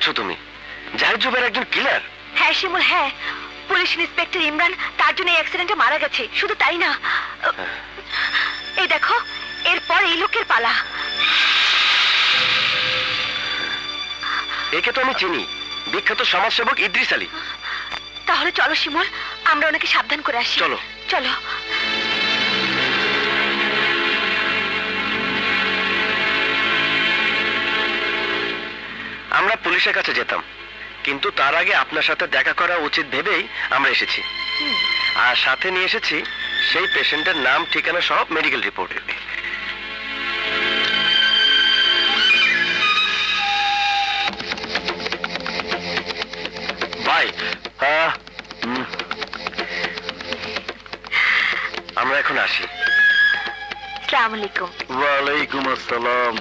বলছো তুমি? জাহিদ জুবের একজন কিলার? হ্যাঁ শিমুল, হ্যাঁ। পুলিশ ইন্সপেক্টর ইমরান তার জন্য এই অ্যাক্সিডেন্টে মারা গেছে। শুধু তাই না, এই দেখো এরপর এই লোকের পালা। একে তো আমি চিনি, বিখ্যাত সমাজসেবক ইদ্রিস আলী। তাহলে চলো শিমুল, আমরা ওনাকে সাবধান করে আসি। চলো চলো। আমরা পুলিশের কাছে যেতাম, কিন্তু তার আগে আপনার সাথে দেখা করা উচিত ভেবেই আমরা এসেছি। আর সাথে নিয়ে এসেছি সেই পেশেন্টের নাম, ঠিকানা, সব মেডিকেল রিপোর্ট। ভাই আমরা এখন আসি। আসসালামু আলাইকুম। ওয়ালাইকুম আসসালাম।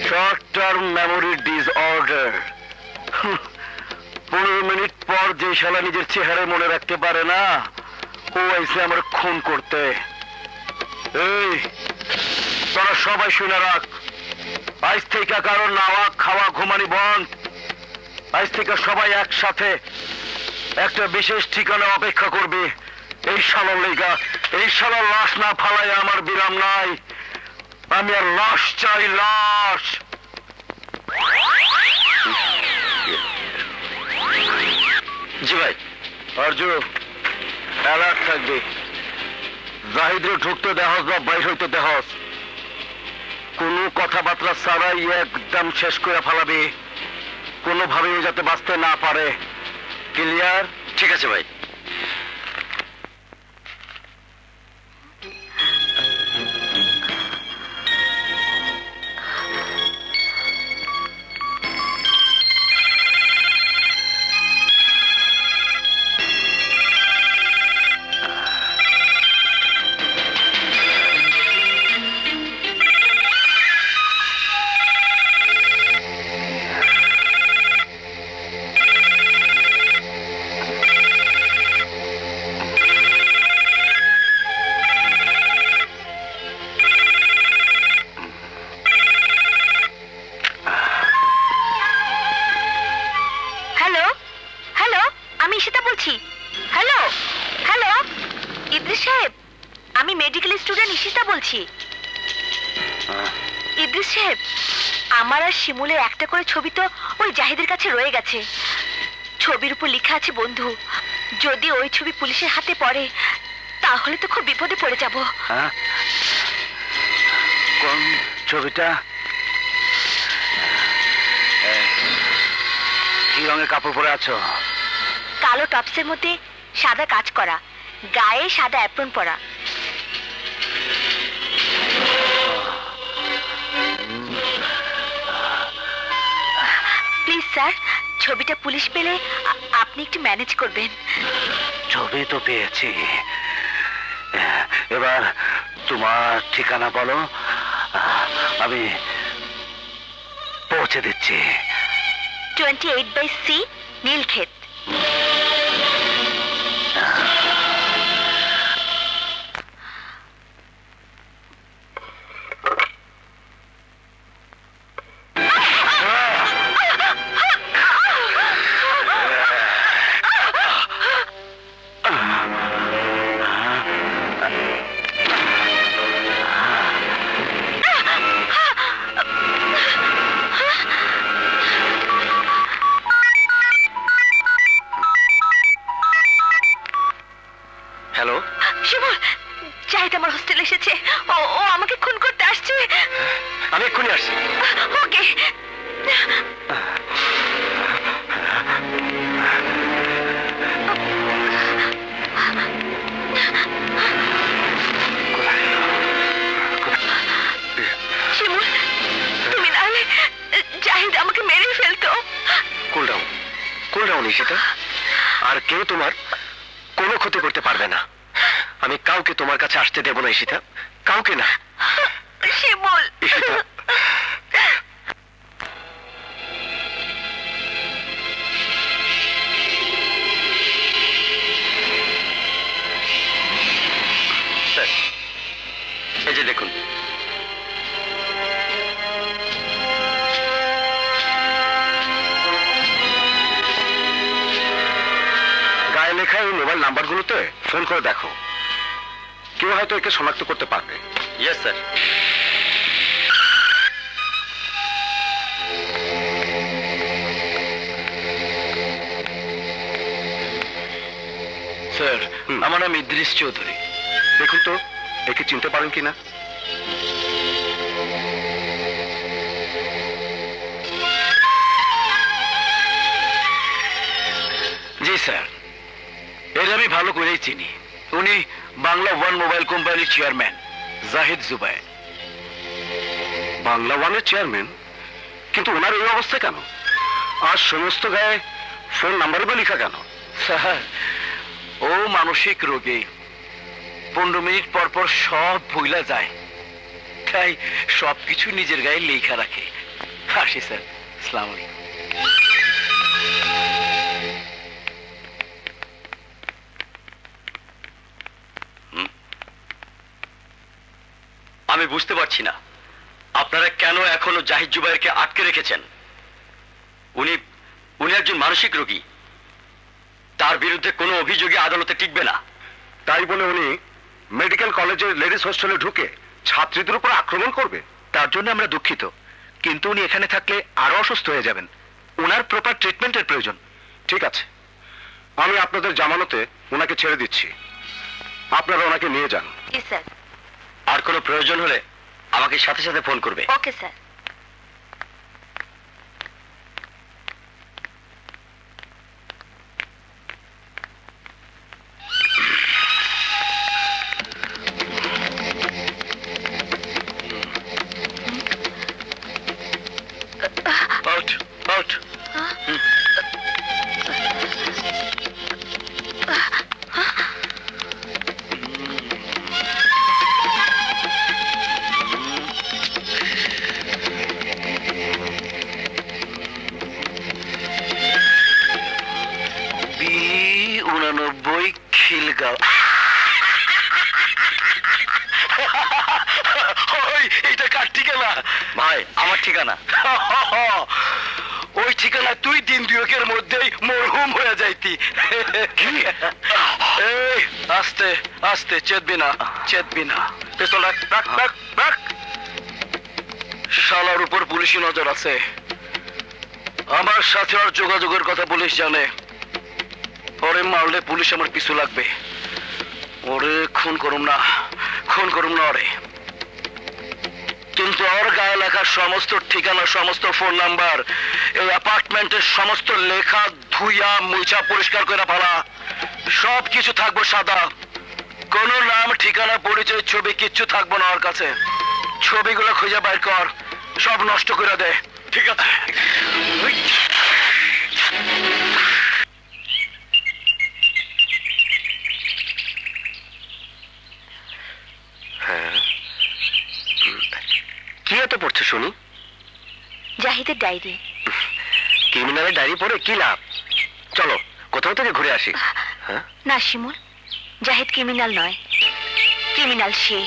Short term memory disorder. 15 minute পর যে শালা নিজের চেহারা মনে রাখতে পারে না, ও এসে আমার খুন করতে। এই তোরা সবাই শুনে রাখ, আজ থেকে কারোর নাওয়া খাওয়া ঘুমানি বন্ধ। আজ থেকে সবাই একসাথে একটা বিশেষ ঠিকানা অপেক্ষা করবে। এই শালার লেগা, এই শালার লাশ না ফালাই আমার বিরাম নাই। আমি আর লাশ চাই, লাশ। জি ভাই। অর্জু, অ্যালার্ট থাকবে। জাহিদরে ঢুকতে দেহস বা বাইর হইতে দেহস, কোনো কথাবার্তা ছাড়াই একদম শেষ করে ফেলাবে। কোনোভাবেই যাতে বাঁচতে না পারে। ক্লিয়ার? ঠিক আছে ভাই। ইদ্রিস সাহেব, আমার আর শিমুলের একটা করে ছবি তো ওই জাহিদের কাছে রয়ে গেছে। ছবির উপর লেখা আছে বন্ধু। যদি ওই ছবি পুলিশের হাতে পড়ে তাহলে তো খুব বিপদে পড়ে যাব। কোন ছবিটা? কি রঙের কাপড় পরে আছো? কালো টপসের মধ্যে সাদা কাজ করা, গায়ে সাদা অ্যাপ্রন পরা। প্লিজ স্যার, ছবিটা পুলিশ পেলে আপনি একটু ম্যানেজ করবেন। ছবি তো পেয়েছি, এবার তোমার ঠিকানা বলো, আমি পৌঁছে দিচ্ছি। 28/C নীলক্ষেত। আর কেউ তোমার কোনো ক্ষতি করতে পারবে না। আমি কাউকে তোমার কাছে আসতে দেব না ঈশিতা, কাউকে না। শিমুল, এই যে দেখুন। গায়ে লেখা এই মোবাইল নাম্বারগুলোতে ফোন করে দেখো, কেউ হয়তো একে শনাক্ত করতে পারবে। Yes sir. স্যার, আমার নাম ইদ্রিস চৌধুরী। দেখুন তো একে চিনতে পারেন কিনা। জি স্যার, এর আমি ভালো করেই চিনি। উনি বাংলা ওয়ান মোবাইল কোম্পানির চেয়ারম্যান জাহিদ জুবায়ের। বাংলা ওয়ানের চেয়ারম্যান? কিন্তু ওনার এই অবস্থা কেন? আর সমস্ত গায়ে ফোন নাম্বারই বা লেখা কেন? স্যার, ও মানসিক রোগী, 15 মিনিট পর পর সব ভুলা যায়, তাই সবকিছু নিজের গায়ে লেখা রাখে। আসি স্যার, আসসালামু আলাইকুম। আমি বুঝতে পারছি না আপনারা কেন এখনো জাহিদ জুবায়েরকে আটকে রেখেছেন। উনি একজন মানসিক রোগী, তার বিরুদ্ধে কোনো অভিযোগে আদালতে টিকবে না। তাই বলে উনি মেডিকেল কলেজের লেডিস হোস্টেলে ঢুকে ছাত্রীদের উপর আক্রমণ করবে? তার জন্য আমরা দুঃখিত, কিন্তু উনি এখানে থাকলে আরো অসুস্থ হয়ে যাবেন। ওনার প্রপার ট্রিটমেন্টের প্রয়োজন। ঠিক আছে, আমি আপনাদের জামানতে ওনাকে ছেড়ে দিচ্ছি, আপনারা ওনাকে নিয়ে যান। স্যার। আর কোনো প্রয়োজন হলে আমাকে সাথে সাথে ফোন করবে। Okay sir. Out, out. B89 Khilgaon. এইটা কার ঠিকানা? ভাই, আমার ঠিকানা। ওই ঠিকানা তুই দিন দুয়েকের মধ্যেই মরহুম হয়ে যাইতি। এই আস্তে আস্তে, চেতবি না, চেতবি না। পিস্তল রাখ, রাখ, রাখ, রাখ। শালার উপর পুলিশি নজর আছে। আমার সাথে আর যোগাযোগের কথা পুলিশ জানে। ওরে মারলে পুলিশ আমার পিছু লাগবে। ওরে খুন করুম না, খুন করুম না ওরে। কিন্তু ওর গায়ে লেখা সমস্ত ঠিকানা, সমস্ত ফোন নাম্বার, এই অ্যাপার্টমেন্টের সমস্ত লেখা ধুইয়া মুছা পরিষ্কার করে ফেলা। সব কিছু থাকবো সাদা, কোন নাম, ঠিকানা, পরিচয়, ছবি কিচ্ছু থাকবো না ওর কাছে। ছবিগুলো খুঁজে বাইর কর, সব নষ্ট করে দে। ঠিক আছে? কি এত পড়ছে শুনি? জাহিদের ডায়েরি। ক্রিমিনালের ডায়েরি পড়ে কি লাভ? চলো কোথাও থেকে ঘুরে আসি। না শিমুল, জাহিদ ক্রিমিনাল নয়। ক্রিমিনাল সে,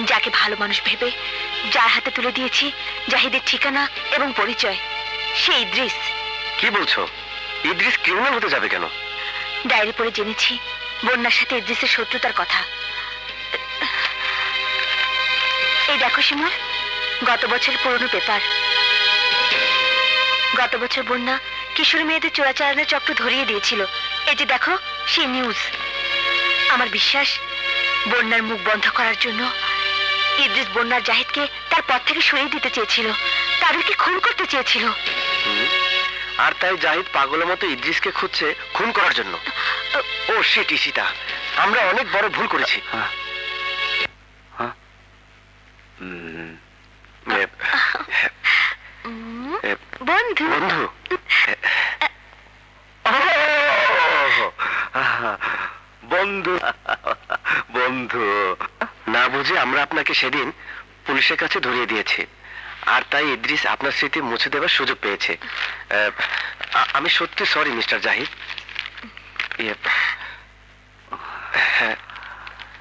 যাকে ভালো মানুষ ভেবে যার হাতে তুলে দিয়েছি জাহিদের ঠিকানা এবং পরিচয়। সে ইদ্রিস। কি বলছো? ইদ্রিস ক্রিমিনাল হতে যাবে কেন? ডায়েরি পড়ে জেনেছি বন্যার সাথে ইদ্রিসের শত্রুতার কথা। এই দেখো শিমুল, গত বছর পুরনো পেপার। গত বছর বন্যা কিশোরী মেয়েদের চোরাচালানের চক্র ধরিয়ে দিয়েছিল। এই যে দেখো সেই নিউজ। আমার বিশ্বাস বন্যার মুখ বন্ধ করার জন্য ইদ্রিস বন্যার জাহিদকে তার পথ থেকে সরিয়ে দিতে চেয়েছিল, তাদেরকে খুন করতে চেয়েছিল। আর তাই জাহিদ পাগলের মতো ইদ্রিসকে খুঁজছে খুন করার জন্য। ও শিট ইশিতা, আমরা অনেক বড় ভুল করেছি। বন্ধু, বন্ধু, বন্ধু, বন্ধু না বুঝে আমরা আপনাকে সেদিন পুলিশের কাছে ধরিয়ে দিয়েছি, আর তাই ইদ্রিস আপনার স্মৃতি মুছে দেওয়ার সুযোগ পেয়েছে। আমি সত্যি সরি মিস্টার জাহিদ।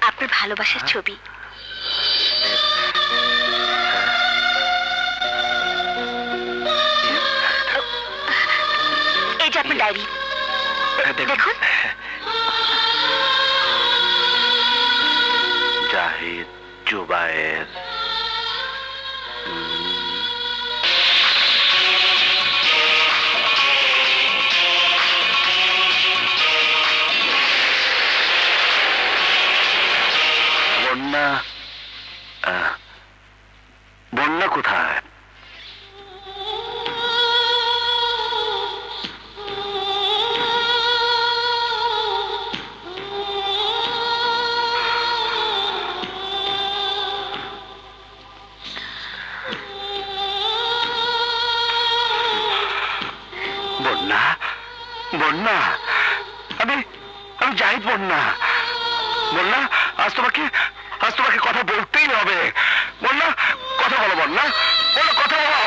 আপনার ভালোবাসার ছবি। ডায়েরি। দেখুন। জাহিদ, জুবায়ের, বন্যা। বন্যা কোথায়? বন্যা, বন্যা, আমি আমি জাহিদ। বন্যা, বন্যা, আজ তোমাকে কথা বলতেই হবে। বন্যা, কথা বলো। বন্যা, বন্যা, কথা বলো।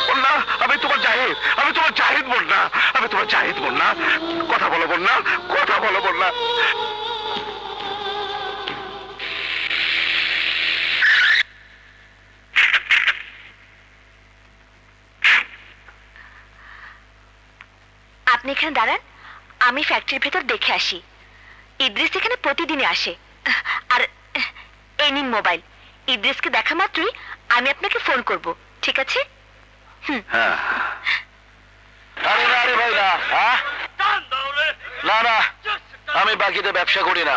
বন্যা, আমি তোমার জাহিদ, বন্যা, আমি তোমার জাহিদ। বন্যা, কথা বলো। বন্যা, কথা বলো। বন্যা, আপনি এখানে দাঁড়ান, আমি ফ্যাক্টরির ভেতর দেখে আসি। ইদ্রিস এখানে প্রতিদিনই আসে। আর এই নিন মোবাইল, ইদ্রিসকে দেখা মাত্রই আমি আপনাকে ফোন করব, ঠিক আছে? হ্যাঁ। আরে না, আরে ভাই না, না না, আমি বাকিতে ব্যবসা করি না,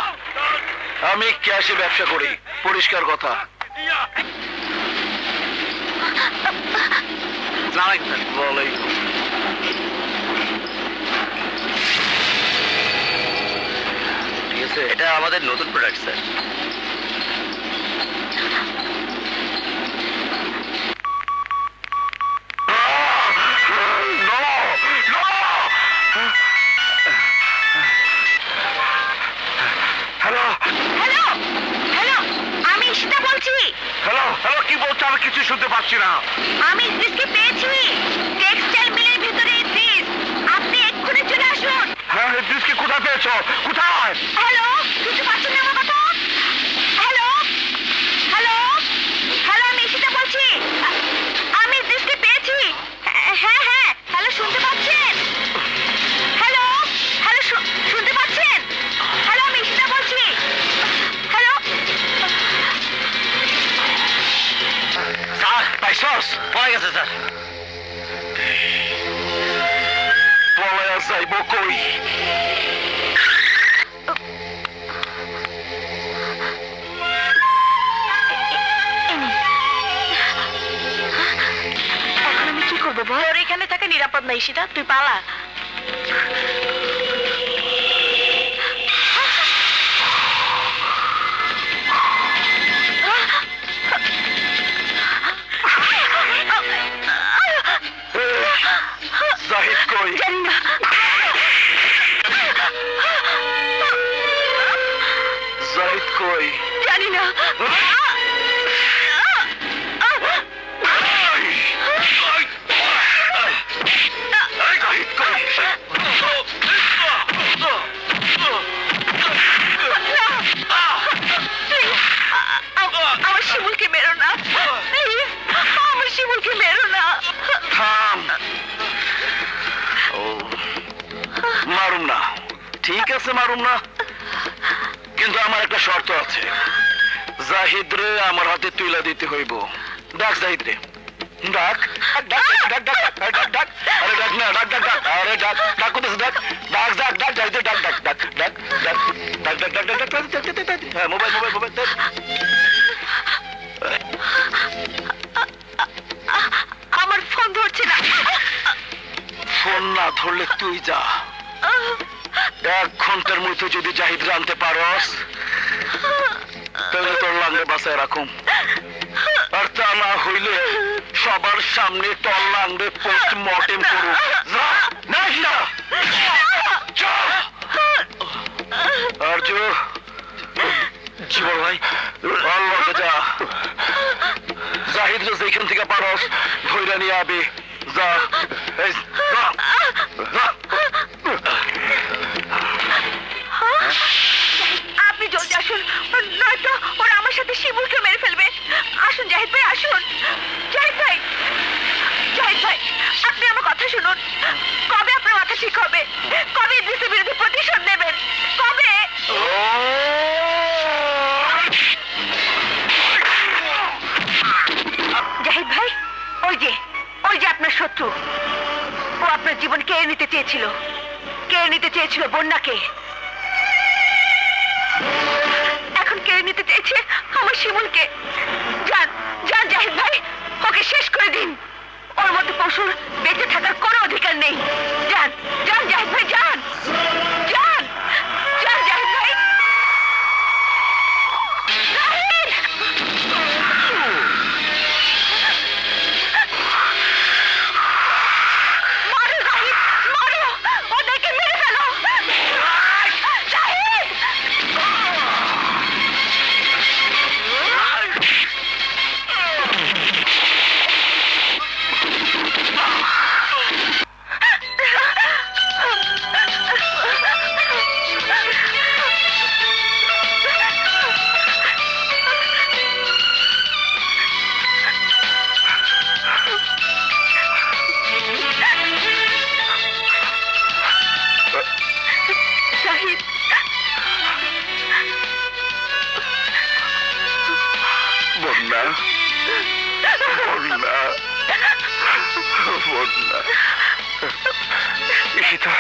আমি ক্যাশে ব্যবসা করি। পরিষ্কার কথা। ওয়ালাইকুম। ঠিক আছে, এটা আমাদের নতুন product sir. Hello hello hello, আমি ঈশিতা বলছি। হ্যালো হ্যালো, কি বলছো? আমি কিছু শুনতে পাচ্ছি না। আমি ইদ্রিসকে পেয়েছি, টেক্সটাইল মিলের ভিতরে ইদ্রিস। আপনি এক্ষুনি চলে আসুন। হ্যাঁ, ইদ্রিসকে কোথায় পেয়েছো? কোথায়? হ্যালো, কিছু পাচ্ছেন না আমার কথা? হ্যালো হ্যালো হ্যালো, আমি ঈশিতা বলছি। আমি ইদ্রিসকে পেয়েছি। হ্যাঁ হ্যাঁ, হ্যালো, শুনতে পাচ্ছেন? হ্যালো হ্যালো, শুনতে পাচ্ছেন? হ্যালো, আমি ঈশিতা বলছি। হ্যালো। স্যার, পাইছস? পাওয়া গেছে স্যার। পলায়া যাইব কই? এখন আমি কি করবো বল? তোর এখানে থাকা নিরাপদ না ঈশিতা, তুই পালা। জাহিদ কই? জানি না। জাহিদ কই? জানি না। জাহিদ কই? আমার শিমুলকে মেরো না, প্লিজ। আমার শিমুলকে মেরো না। থাম। মারুম না, ঠিক আছে, মারুম না, কিন্তু আমার একটা শর্ত আছে। জাহিদ রে আমার হাতে তুইলা দিতে হইব। ডাক জাহিদ রে, ডাক ডাক ডাক ডাক ডাক ডাক। আরে ডাক না, ডাক ডাক ডাক। আরে ডাক ডাক কোথায়? ডাক ডাক ডাক ডাক জাহিদ ডাক ডাক ডাক ডাক ডাক ডাক ডাক ডাক ডাক ডাক ডাক। হ্যাঁ, মোবাইল মোবাইল মোবাইল। আমার ফোন ধরছে না। ফোন না ধরলে তুই যা। 1 ঘন্টার মধ্যে যদি জাহিদ আনতে পারস, তাহলে তোর লাঙ্গে বাসায় রাখুম। আর তা না হইলে সবার সামনে তোর লাঙ্গে পোস্টমর্টেম করুম। আর্য, জীবন ভাই, আল্লাহকে যা। জাহিদ যেখান থেকে পারস ধৈর্য নিয়ে আবি। যা, যা, যা। আপনি জলদি আসুন, নয়তো ওরা আমার সাথে শিমুলকে মেরে ফেলবে। আসুন জাহিদ ভাই, আসুন। জাহিদ ভাই, জাহিদ ভাই, আপনি আমার কথা শুনুন। কবে আপনার মাথা ঠিক হবে? চেয়েছিল? কেড়ে নিতে চেয়েছিল বন্যাকে, এখন কেড়ে নিতে চেয়েছে আমার শিমুলকে। যান যান জাহিদ ভাই, ওকে শেষ করে দিন। ওর মতো পশুর বেঁচে থাকার কোনো অধিকার নেই। যান যান জাহিদ ভাই, যান যান যান জাহিদ ভাই। জাহিদ! মারো জাহিদ, মারো, ওদেরকে মেরে ফেলো। জাহিদ! জাহিদ! বন্যা, বন্যা, বন্যা, ঈশিতা।